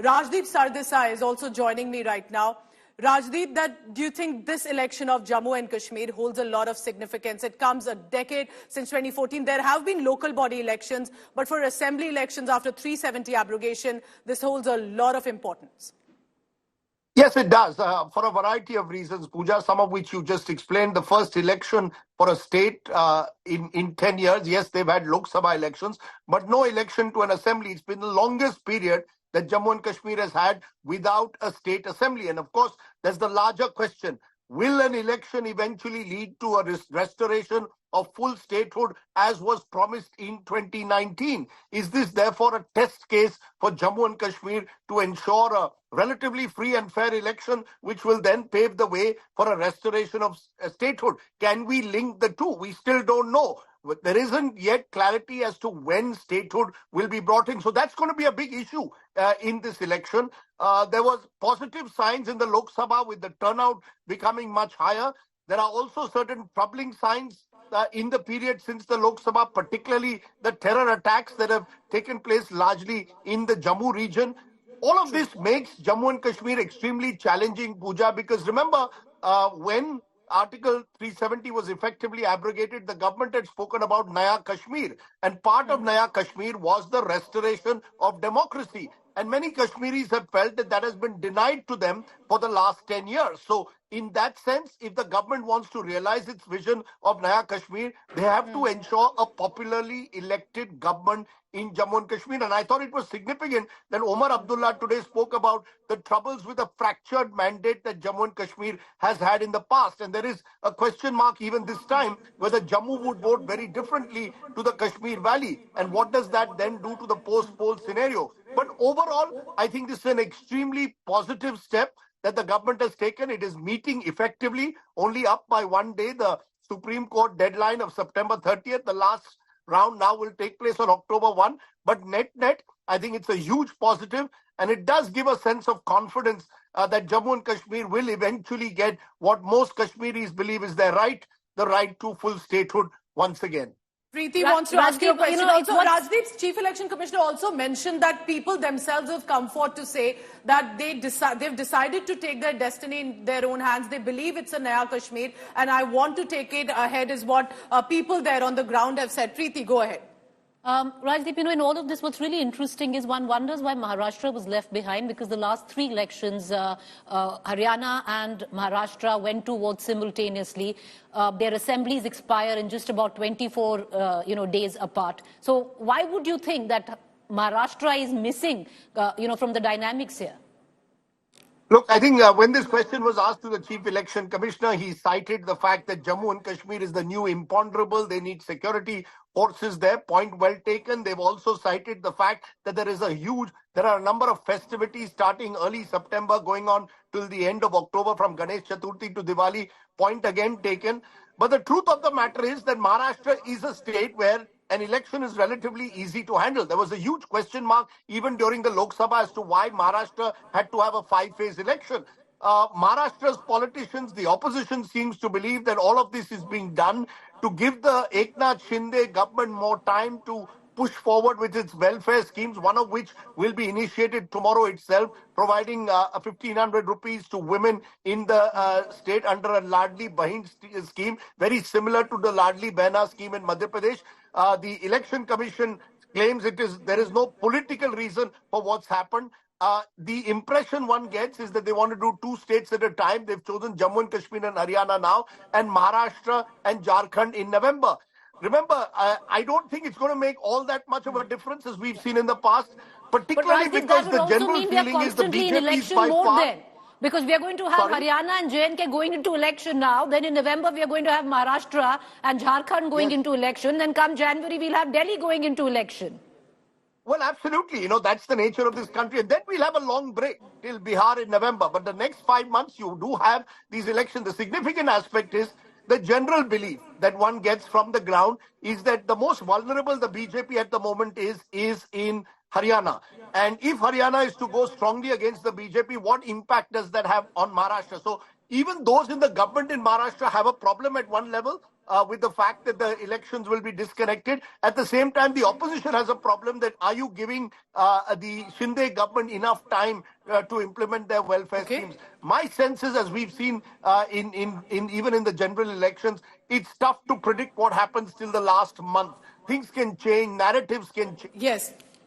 Rajdeep Sardesai is also joining me right now. Rajdeep, do you think this election of Jammu and Kashmir holds a lot of significance? It comes a decade since 2014. There have been local body elections, but for assembly elections after 370 abrogation, this holds a lot of importance. Yes, it does, for a variety of reasons, Pooja, some of which you just explained. The first election for a state in 10 years, yes, they've had Lok Sabha elections, but no election to an assembly. It's been the longest period that Jammu and Kashmir has had without a state assembly. And of course, there's the larger question. Will an election eventually lead to a restoration of full statehood as was promised in 2019? Is this therefore a test case for Jammu and Kashmir to ensure a relatively free and fair election, which will then pave the way for a restoration of statehood? Can we link the two? We still don't know. But there isn't yet clarity as to when statehood will be brought in. So that's going to be a big issue in this election. There was positive signs in the Lok Sabha with the turnout becoming much higher. There are also certain troubling signs in the period since the Lok Sabha, particularly the terror attacks that have taken place largely in the Jammu region. All of this makes Jammu and Kashmir extremely challenging, Pooja, because remember, when Article 370 was effectively abrogated, the government had spoken about Naya Kashmir. And part of Naya Kashmir was the restoration of democracy. And many Kashmiris have felt that that has been denied to them for the last 10 years. So in that sense, if the government wants to realize its vision of Naya Kashmir, they have to ensure a popularly elected government in Jammu and Kashmir. And I thought it was significant that Omar Abdullah today spoke about the troubles with a fractured mandate that Jammu and Kashmir has had in the past. And there is a question mark even this time whether Jammu would vote very differently to the Kashmir Valley. And what does that then do to the post-poll scenario? But overall, I think this is an extremely positive step that the government has taken. It is meeting effectively, only up by one day. The Supreme Court deadline of September 30th, the last round now will take place on October 1. But net, I think it's a huge positive, and it does give a sense of confidence that Jammu and Kashmir will eventually get what most Kashmiris believe is their right, the right to full statehood once again. Preeti wants to ask you a question. Rajdeep's Chief Election Commissioner also mentioned that people themselves have come forward to say that they've decided to take their destiny in their own hands. They believe it's a Naya Kashmir, and I want to take it ahead is what people there on the ground have said. Preeti, go ahead. Rajdeep, in all of this, what's really interesting is one wonders why Maharashtra was left behind, because the last three elections, Haryana and Maharashtra went to vote simultaneously. Their assemblies expire in just about 24, days apart. So why would you think that Maharashtra is missing, from the dynamics here? Look, I think when this question was asked to the Chief Election Commissioner, he cited the fact that Jammu and Kashmir is the new imponderable. They need security forces there. Point well taken. They've also cited the fact that there are a number of festivities starting early September, going on till the end of October, from Ganesh Chaturthi to Diwali. Point again taken. But the truth of the matter is that Maharashtra is a state where an election is relatively easy to handle. There was a huge question mark even during the Lok Sabha as to why Maharashtra had to have a 5-phase election. Maharashtra's politicians, the opposition, seems to believe that all of this is being done to give the Eknath Shinde government more time to push forward with its welfare schemes, one of which will be initiated tomorrow itself, providing 1,500 rupees to women in the state under a Ladli Bahin scheme, very similar to the Ladli Behna scheme in Madhya Pradesh. The Election Commission claims there is no political reason for what's happened. The impression one gets is that they want to do 2 states at a time. They've chosen Jammu and Kashmir and Haryana now, and Maharashtra and Jharkhand in November. Remember, I don't think it's going to make all that much of a difference as we've seen in the past, particularly because the general feeling is the BJP is by far... Because we are going to have Haryana and J&K going into election now. Then in November, we are going to have Maharashtra and Jharkhand going into election. Then come January, we'll have Delhi going into election. Well, absolutely. That's the nature of this country. And then we'll have a long break till Bihar in November. But the next 5 months, you do have these elections. The significant aspect is the general belief that one gets from the ground is that the most vulnerable the BJP at the moment is in Haryana. And if Haryana is to go strongly against the BJP, what impact does that have on Maharashtra? So even those in the government in Maharashtra have a problem at one level. With the fact that the elections will be disconnected. At the same time, the opposition has a problem that are you giving the Shinde government enough time to implement their welfare Okay. schemes? My sense is, as we've seen in even in the general elections, it's tough to predict what happens till the last month. Things can change, narratives can change. Yes.